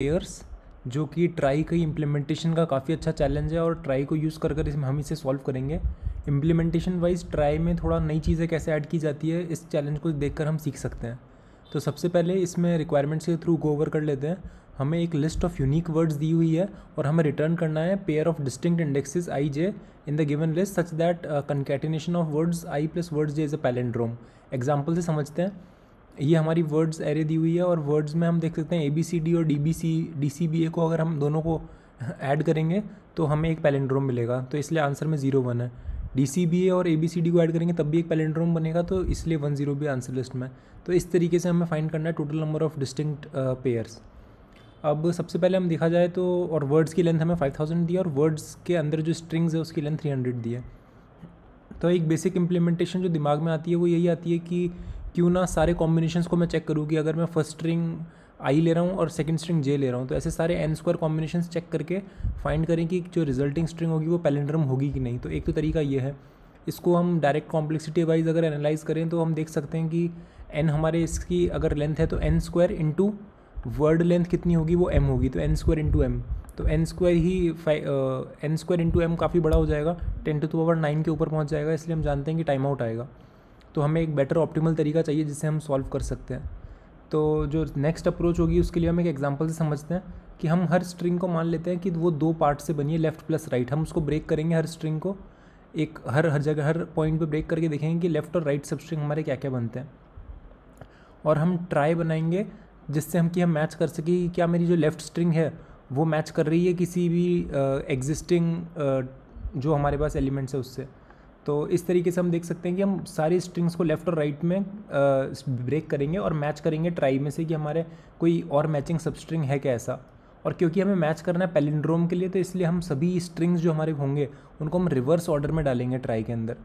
Pairs, जो कि try की इम्प्लीमेंटेशन का काफ़ी अच्छा चैलेंज है और ट्राई को यूज़ कर कर इसमें हम इसे सॉल्व करेंगे। इम्प्लीमेंटेशन वाइज ट्राई में थोड़ा नई चीज़ें कैसे ऐड की जाती है, इस चैलेंज को देखकर हम सीख सकते हैं। तो सबसे पहले इसमें रिक्वायरमेंट्स के थ्रू गो ओवर कर लेते हैं। हमें एक लिस्ट ऑफ यूनिक वर्ड्स दी हुई है और हमें रिटर्न करना है pair of distinct indexes I J in the given list such that concatenation of words I plus words J is a palindrome. Example से समझते हैं। ये हमारी वर्ड्स एरे दी हुई है और वर्ड्स में हम देख सकते हैं ABCD और DCBA को अगर हम दोनों को ऐड करेंगे तो हमें एक पैलिंड्रोम मिलेगा, तो इसलिए आंसर में 0 1 है। DCBA और ABCD को ऐड करेंगे तब भी एक पैलिंड्रोम बनेगा, तो इसलिए 1 0 भी आंसर लिस्ट में। तो इस तरीके से हमें फाइंड करना है total number of distinct pairs. अब सबसे पहले हम देखा जाए तो, और वर्ड्स की लेंथ हमें 5000 दी है और वर्ड्स के अंदर जो स्ट्रिंग्स है उसकी लेंथ 300 दी है। तो एक बेसिक इम्प्लीमेंटेशन जो दिमाग में आती है वो यही आती है कि क्यों ना सारे कॉम्बिनेशंस को मैं चेक करूँ कि अगर मैं फर्स्ट स्ट्रिंग आई ले रहा हूँ और सेकंड स्ट्रिंग जे ले रहा हूँ तो ऐसे सारे n² कॉम्बिनेशंस चेक करके फाइंड करें कि जो रिजल्टिंग स्ट्रिंग होगी वो पैलिंड्रोम होगी कि नहीं। तो एक तो तरीका ये है। इसको हम डायरेक्ट कॉम्प्लेक्सिटी वाइज अगर एनालाइज करें तो हम देख सकते हैं कि n हमारे इसकी अगर लेंथ है तो n² इंटू वर्ड लेंथ कितनी होगी वो m होगी, तो n² इंटू m, तो n² ही n² इंटू m काफ़ी बड़ा हो जाएगा, 10⁹ के ऊपर पहुंच जाएगा, इसलिए हम जानते हैं कि टाइम आउट आएगा। तो हमें एक बेटर ऑप्टिमल तरीका चाहिए जिससे हम सॉल्व कर सकते हैं। तो जो नेक्स्ट अप्रोच होगी उसके लिए हम एक एग्जांपल से समझते हैं कि हम हर स्ट्रिंग को मान लेते हैं कि वो 2 पार्ट से बनी है, लेफ्ट प्लस राइट। हम उसको ब्रेक करेंगे, हर स्ट्रिंग को एक हर जगह हर पॉइंट पे ब्रेक करके देखेंगे कि लेफ्ट और राइट सब स्ट्रिंग हमारे क्या क्या बनते हैं, और हम ट्राई बनाएंगे जिससे हम मैच कर सकें कि क्या मेरी जो लेफ़्ट स्ट्रिंग है वो मैच कर रही है किसी भी एग्जिस्टिंग जो हमारे पास एलिमेंट्स है उससे। तो इस तरीके से हम देख सकते हैं कि हम सारी स्ट्रिंग्स को लेफ़्ट और राइट में ब्रेक करेंगे और मैच करेंगे ट्राई में से कि हमारे कोई और मैचिंग सब स्ट्रिंग है क्या ऐसा। और क्योंकि हमें मैच करना है पैलिंड्रोम के लिए तो इसलिए हम सभी स्ट्रिंग्स जो हमारे होंगे उनको हम रिवर्स ऑर्डर में डालेंगे ट्राई के अंदर।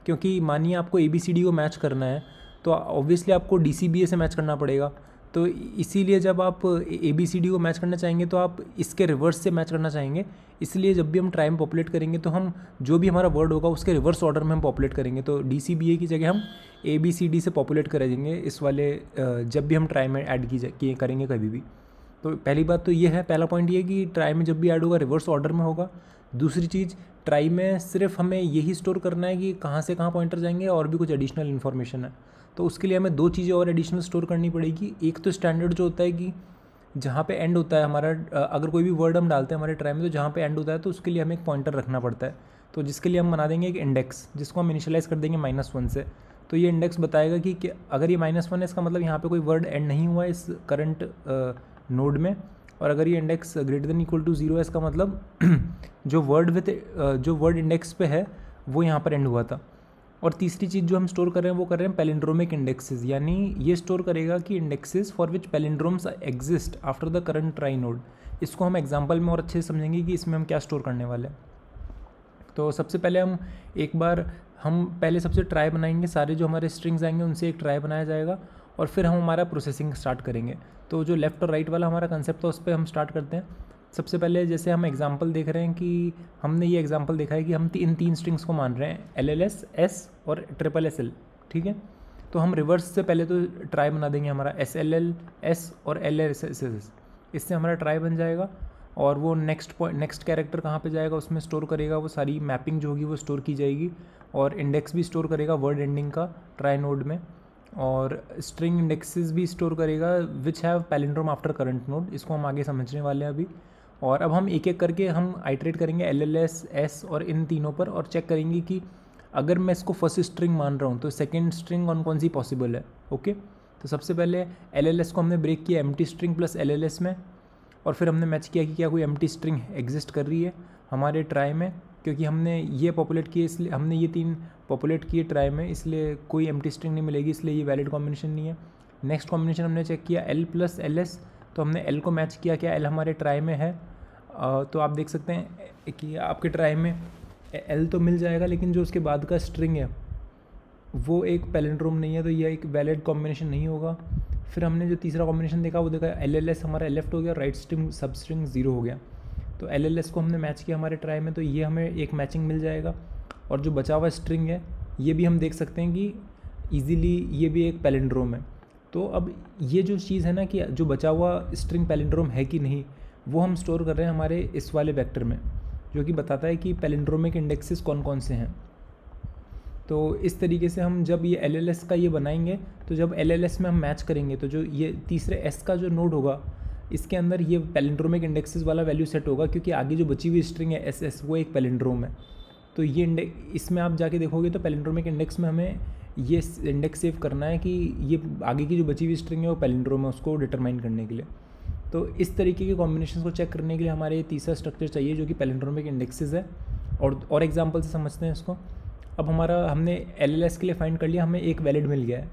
क्योंकि मानिए आपको ABCD को मैच करना है तो ऑब्वियसली आपको DCBA से मैच करना पड़ेगा, तो इसीलिए जब आप ABCD को मैच करना चाहेंगे तो आप इसके रिवर्स से मैच करना चाहेंगे। इसलिए जब भी हम ट्राई में पॉपुलेट करेंगे तो हम जो भी हमारा वर्ड होगा उसके रिवर्स ऑर्डर में हम पॉपुलेट करेंगे। तो DCBA की जगह हम ABCD से पॉपुलेट करेंगे इस वाले जब भी हम ट्राई में ऐड करेंगे कभी भी। तो पहली बात तो ये है, पहला पॉइंट ये कि ट्राई में जब भी ऐड होगा रिवर्स ऑर्डर में होगा। दूसरी चीज़, ट्राई में सिर्फ हमें यही स्टोर करना है कि कहाँ से कहाँ पॉइंटर जाएंगे, और भी कुछ एडिशनल इन्फॉर्मेशन है तो उसके लिए हमें 2 चीज़ें और एडिशनल स्टोर करनी पड़ेगी। एक तो स्टैंडर्ड जो होता है कि जहाँ पे एंड होता है हमारा, अगर कोई भी वर्ड हम डालते हैं हमारे ट्राई में तो जहाँ पे एंड होता है तो उसके लिए हमें एक पॉइंटर रखना पड़ता है। तो जिसके लिए हम बना देंगे एक इंडेक्स जिसको हम इनिशियलाइज कर देंगे -1 से। तो ये इंडेक्स बताएगा कि अगर ये -1 है इसका मतलब यहाँ पे कोई वर्ड एंड नहीं हुआ है इस करंट नोड में, और अगर ये इंडेक्स >= 0 है इसका मतलब जो वर्ड इंडेक्स पे है वो यहाँ पर एंड हुआ था। और तीसरी चीज़ जो हम स्टोर कर रहे हैं वो कर रहे हैं पैलिंड्रोमिक इंडेक्सेस, यानी ये स्टोर करेगा कि indexes for which palindromes exist after the current trie node. इसको हम एग्जांपल में और अच्छे से समझेंगे कि इसमें हम क्या स्टोर करने वाले हैं। तो सबसे पहले हम पहले सबसे ट्राई बनाएंगे, सारे जो हमारे स्ट्रिंग्स आएंगे उनसे एक ट्राई बनाया जाएगा और फिर हम हमारा प्रोसेसिंग स्टार्ट करेंगे। तो जो लेफ़्ट और राइट वाला हमारा कंसेप्ट था उस पर हम स्टार्ट करते हैं। सबसे पहले जैसे हम एग्जांपल देख रहे हैं कि हमने ये एग्जांपल देखा है कि हम इन 3 स्ट्रिंग्स को मान रहे हैं LLS, S और SSL, ठीक है। तो हम रिवर्स से पहले तो ट्राई बना देंगे हमारा SLL, S और LSS, इससे हमारा ट्राई बन जाएगा। और वो नेक्स्ट कैरेक्टर कहाँ पे जाएगा उसमें स्टोर करेगा, वो सारी मैपिंग जो होगी वो स्टोर की जाएगी, और इंडेक्स भी स्टोर करेगा वर्ड एंडिंग का ट्राई नोड में, और स्ट्रिंग इंडेक्सेस भी स्टोर करेगा which have palindrome after current node. इसको हम आगे समझने वाले हैं अभी। और अब हम एक एक करके हम आइटरेट करेंगे LLS, S और इन तीनों पर, और चेक करेंगे कि अगर मैं इसको फर्स्ट स्ट्रिंग मान रहा हूँ तो सेकंड स्ट्रिंग कौन सी पॉसिबल है। ओके, तो सबसे पहले LLS को हमने ब्रेक किया एम्प्टी स्ट्रिंग प्लस LLS में, और फिर हमने मैच किया कि क्या कोई एम्प्टी स्ट्रिंग एग्जिस्ट कर रही है हमारे ट्राई में, क्योंकि हमने ये पॉपुलेट किए, इसलिए हमने ये 3 पॉपुलेट किए ट्राई में, इसलिए कोई एम्प्टी स्ट्रिंग नहीं मिलेगी, इसलिए ये वैलिड कॉम्बिनेशन नहीं है। नेक्स्ट कॉम्बिनेशन हमने चेक किया L प्लस LS, तो हमने L को मैच किया, क्या L हमारे ट्राई में है। तो आप देख सकते हैं कि आपके ट्राई में L तो मिल जाएगा, लेकिन जो उसके बाद का स्ट्रिंग है वो एक पैलिंड्रोम नहीं है, तो यह एक वैलिड कॉम्बिनेशन नहीं होगा। फिर हमने जो तीसरा कॉम्बिनेशन देखा वो देखा LLS हमारा लेफ्ट हो गया, राइट स्ट्रिंग सब स्ट्रिंग 0 हो गया। तो LLS को हमने मैच किया हमारे ट्राई में, तो ये हमें एक मैचिंग मिल जाएगा। और जो बचा हुआ स्ट्रिंग है ये भी हम देख सकते हैं कि ईजिली ये भी एक पैलिंड्रोम है। तो अब ये जो चीज़ है ना कि जो बचा हुआ स्ट्रिंग पैलिंड्रोम है कि नहीं, वो हम स्टोर कर रहे हैं हमारे इस वाले वेक्टर में, जो कि बताता है कि पैलिंड्रोमिक इंडेक्सेस कौन कौन से हैं। तो इस तरीके से हम जब ये एलएलएस का ये बनाएंगे, तो जब एलएलएस में हम मैच करेंगे तो जो ये तीसरे एस का जो नोड होगा, इसके अंदर ये पैलिंड्रोमिक इंडेक्सेस वाला वैल्यू सेट होगा, क्योंकि आगे जो बची हुई स्ट्रिंग है एस एस वो एक पैलिंड्रोम है। तो ये इंडेक्स, इसमें आप जाके देखोगे तो पैलिंड्रोमिक इंडेक्स में हमें ये इंडेक्स सेव करना है कि ये आगे की जो बची हुई स्ट्रिंग है वो पैलिंड्रोम है, उसको डिटरमाइन करने के लिए। तो इस तरीके के कॉम्बिनेशन को चेक करने के लिए हमारे ये तीसरा स्ट्रक्चर चाहिए जो कि पैलिंड्रोमिक इंडेक्सेस है। और एग्जाम्पल से समझते हैं इसको। अब हमारा हमने एलएलएस के लिए फाइंड कर लिया, हमें एक वैलिड मिल गया है,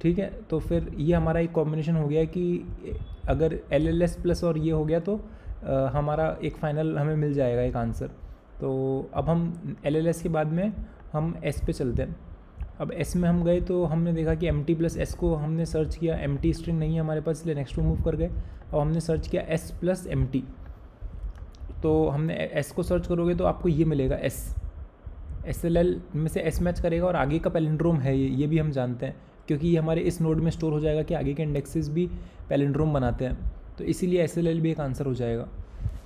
ठीक है। तो फिर ये हमारा एक कॉम्बिनेशन हो गया कि अगर एलएलएस प्लस और ये हो गया तो हमारा एक फाइनल हमें मिल जाएगा एक आंसर। तो अब हम एलएलएस के बाद में हम एस पे चलते हैं। अब एस में हम गए तो हमने देखा कि एम टी प्लस एस को हमने सर्च किया, एम टी स्ट्रिंग नहीं है हमारे पास, इसलिए नेक्स्ट मूव कर गए। अब हमने सर्च किया एस प्लस एम टी, तो हमने एस को सर्च करोगे तो आपको ये मिलेगा एस, एस एल एल में से एस मैच करेगा और आगे का पैलिंड्रोम है ये भी हम जानते हैं, क्योंकि ये हमारे इस नोड में स्टोर हो जाएगा कि आगे के इंडेक्सेस भी पैलिंड्रोम बनाते हैं। तो इसीलिए एस एल एल भी एक आंसर हो जाएगा,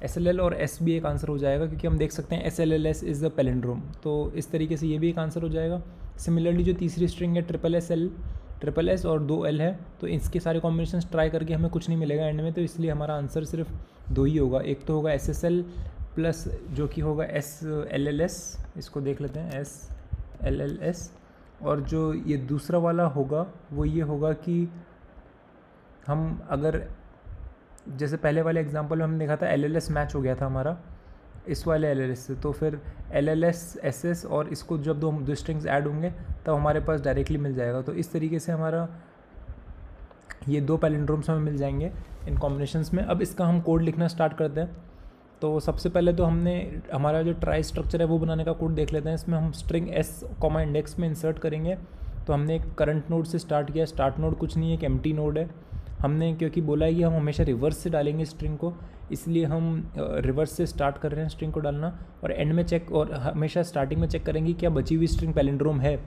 एस एल एल और एस भी एक आंसर हो जाएगा, क्योंकि हम देख सकते हैं S L L S is the palindrome. तो इस तरीके से ये भी एक आंसर हो जाएगा। सिमिलरली जो तीसरी स्ट्रिंग है ट्रिपल एस और 2 एल है, तो इसके सारे कॉम्बिनेशन ट्राई करके हमें कुछ नहीं मिलेगा एंड में, तो इसलिए हमारा आंसर सिर्फ 2 ही होगा। एक तो होगा एस एस एल प्लस जो कि होगा एस एल एल एस, इसको देख लेते हैं एस एल एल एस, और जो ये दूसरा वाला होगा वो ये होगा कि हम अगर जैसे पहले वाले एग्जांपल में हमने देखा था एल एल एस मैच हो गया था हमारा इस वाले एल एल एस से, तो फिर L L S S S और इसको जब दो स्ट्रिंग्स ऐड होंगे तब हमारे पास डायरेक्टली मिल जाएगा। तो इस तरीके से हमारा ये 2 पैलिंड्रोम्स हमें मिल जाएंगे इन कॉम्बिनेशंस में। अब इसका हम कोड लिखना स्टार्ट करते हैं। तो सबसे पहले तो हमने हमारा जो ट्राई स्ट्रक्चर है वो बनाने का कोड देख लेते हैं। इसमें हम स्ट्रिंग एस कॉमा इंडेक्स में इंसर्ट करेंगे। तो हमने एक करंट नोड से स्टार्ट किया, स्टार्ट नोड कुछ नहीं है, एक एम्प्टी नोड है। हमने क्योंकि बोला है कि हम हमेशा रिवर्स से डालेंगे स्ट्रिंग को, इसलिए हम रिवर्स से स्टार्ट कर रहे हैं स्ट्रिंग को डालना, और एंड में चेक, और हमेशा स्टार्टिंग में चेक करेंगे क्या बची हुई स्ट्रिंग पैलिंड्रोम है।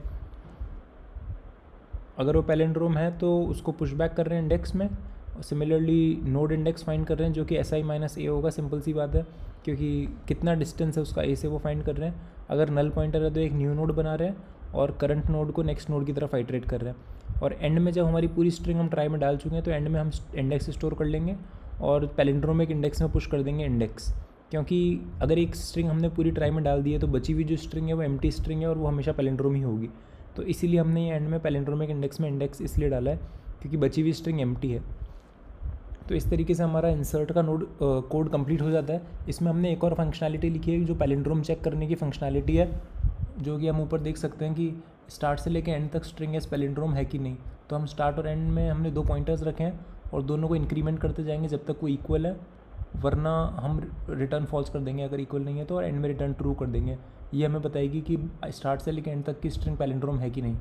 अगर वो पैलिंड्रोम है तो उसको पुश बैक कर रहे हैं इंडेक्स में। सिमिलरली नोड इंडेक्स फाइंड कर रहे हैं जो कि एस आई माइनस ए होगा, सिंपल सी बात है, क्योंकि कितना डिस्टेंस है उसका ए से वो फाइंड कर रहे हैं। अगर नल पॉइंटर है तो एक न्यू नोड बना रहे हैं और करंट नोड को नेक्स्ट नोड की तरफ आइटरेट कर रहे हैं। और एंड में जब हमारी पूरी स्ट्रिंग हम ट्राई में डाल चुके हैं तो एंड में हम इंडेक्स स्टोर कर लेंगे और पैलिंड्रोमिक इंडेक्स में पुश कर देंगे इंडेक्स, क्योंकि अगर एक स्ट्रिंग हमने पूरी ट्राई में डाल दी है तो बची हुई जो स्ट्रिंग है वो एम्प्टी स्ट्रिंग है और वो हमेशा पैलिंड्रोम ही होगी। तो इसीलिए हमने ये एंड में पैलिंड्रोमिक इंडेक्स में इंडेक्स इसलिए डाला है क्योंकि बची हुई स्ट्रिंग एम्प्टी है। तो इस तरीके से हमारा इंसर्ट का नोड कोड कंप्लीट हो जाता है। इसमें हमने एक और फंक्शनैलिटी लिखी है जो पैलिंड्रोम चेक करने की फंक्शनैलिटी है, जो कि हम ऊपर देख सकते हैं कि स्टार्ट से लेकर एंड तक स्ट्रिंग एस पैलिंड्रोम है कि नहीं। तो हम स्टार्ट और एंड में हमने 2 पॉइंटर्स रखे हैं और दोनों को इंक्रीमेंट करते जाएंगे जब तक वो इक्वल है, वरना हम रिटर्न फॉल्स कर देंगे अगर इक्वल नहीं है तो, और एंड में रिटर्न ट्रू कर देंगे। ये हमें बताएगी कि स्टार्ट से लेकर एंड तक की स्ट्रिंग पैलिंड्रोम है कि नहीं।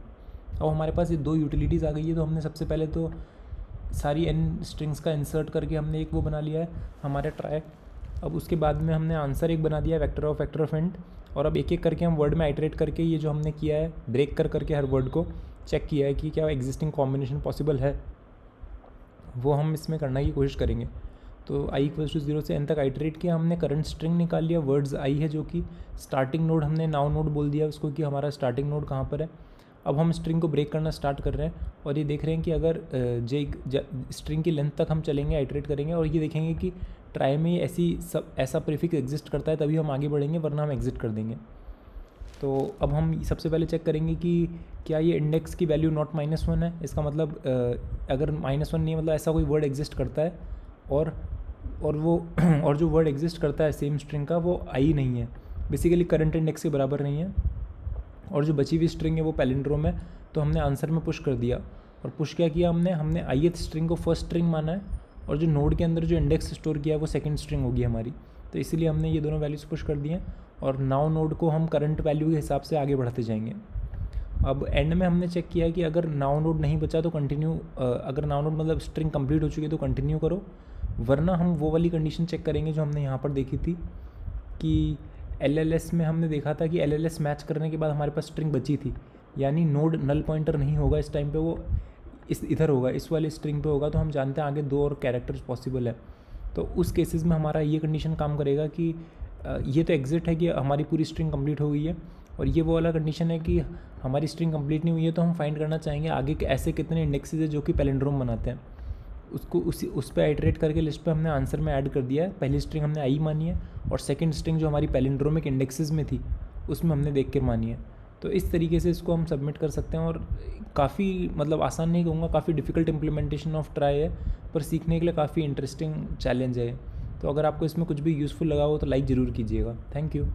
अब हमारे पास ये 2 यूटिलिटीज़ आ गई है। तो हमने सबसे पहले तो सारी एन स्ट्रिंग्स का इंसर्ट करके हमने एक वो बना लिया है हमारे ट्राई। अब उसके बाद में हमने आंसर एक बना दिया है वेक्टर ऑफ एंड, और अब एक एक करके हम वर्ड में आइटरेट करके ये जो हमने किया है ब्रेक कर करके हर वर्ड को चेक किया है कि क्या एग्जिस्टिंग कॉम्बिनेशन पॉसिबल है, वो हम इसमें करने की कोशिश करेंगे। तो i = 0 से n तक आइटरेट किया हमने, करंट स्ट्रिंग निकाल लिया, वर्ड्स i है जो कि स्टार्टिंग नोड, हमने नाउ नोड बोल दिया उसको कि हमारा स्टार्टिंग नोड कहाँ पर है। अब हम स्ट्रिंग को ब्रेक करना स्टार्ट कर रहे हैं और ये देख रहे हैं कि अगर स्ट्रिंग की लेंथ तक हम चलेंगे आइटरेट करेंगे और ये देखेंगे कि ट्राई में ऐसा प्रीफिक्स एग्जिस्ट करता है तभी हम आगे बढ़ेंगे, वरना हम एग्जिट कर देंगे। तो अब हम सबसे पहले चेक करेंगे कि क्या ये इंडेक्स की वैल्यू नॉट -1 है। इसका मतलब अगर -1 नहीं मतलब ऐसा कोई वर्ड एग्जिस्ट करता है और वो और जो वर्ड एग्जिस्ट करता है सेम स्ट्रिंग का वो आई नहीं है, बेसिकली करंट इंडेक्स के बराबर नहीं है, और जो बची हुई स्ट्रिंग है वो पैलिंड्रोम है। तो हमने आंसर में पुश कर दिया, और पुश क्या किया हमने ith स्ट्रिंग को फर्स्ट स्ट्रिंग माना है और जो नोड के अंदर जो इंडेक्स स्टोर किया है वो सेकंड स्ट्रिंग होगी हमारी। तो इसीलिए हमने ये दोनों वैल्यूज़ पुश कर दिए और नाउ नोड को हम करंट वैल्यू के हिसाब से आगे बढ़ते जाएंगे। अब एंड में हमने चेक किया कि अगर नाउ नोड नहीं बचा तो कंटिन्यू, अगर नाउ नोड मतलब स्ट्रिंग कंप्लीट हो चुकी है तो कंटिन्यू करो, वरना हम वो वाली कंडीशन चेक करेंगे जो हमने यहाँ पर देखी थी कि एलएलएस में हमने देखा था कि एलएलएस मैच करने के बाद हमारे पास स्ट्रिंग बची थी, यानी नोड नल पॉइंटर नहीं होगा इस टाइम पे, वो इस इधर होगा, इस वाले स्ट्रिंग पे होगा, तो हम जानते हैं आगे 2 और कैरेक्टर्स पॉसिबल है। तो उस केसेस में हमारा ये कंडीशन काम करेगा कि ये तो एग्जिट है कि हमारी पूरी स्ट्रिंग कंप्लीट हो गई है, और ये वो वाला कंडीशन है कि हमारी स्ट्रिंग कंप्लीट नहीं हुई है, तो हम फाइंड करना चाहेंगे आगे के ऐसे कितने इंडेक्सेस है जो कि पैलिंड्रोम बनाते हैं। उसको उस पर आइटरेट करके लिस्ट पे हमने आंसर में ऐड कर दिया है। पहली स्ट्रिंग हमने आई मानी है, और सेकंड स्ट्रिंग जो हमारी पैलिंड्रोमिक इंडेक्सेस में थी उसमें हमने देख के मानी है। तो इस तरीके से इसको हम सबमिट कर सकते हैं, और काफ़ी मतलब आसान नहीं कहूँगा, काफ़ी डिफ़िकल्ट इम्प्लीमेंटेशन ऑफ ट्राई है, पर सीखने के लिए काफ़ी इंटरेस्टिंग चैलेंज है। तो अगर आपको इसमें कुछ भी यूज़फुल लगा हो तो लाइक ज़रूर कीजिएगा। Thank you.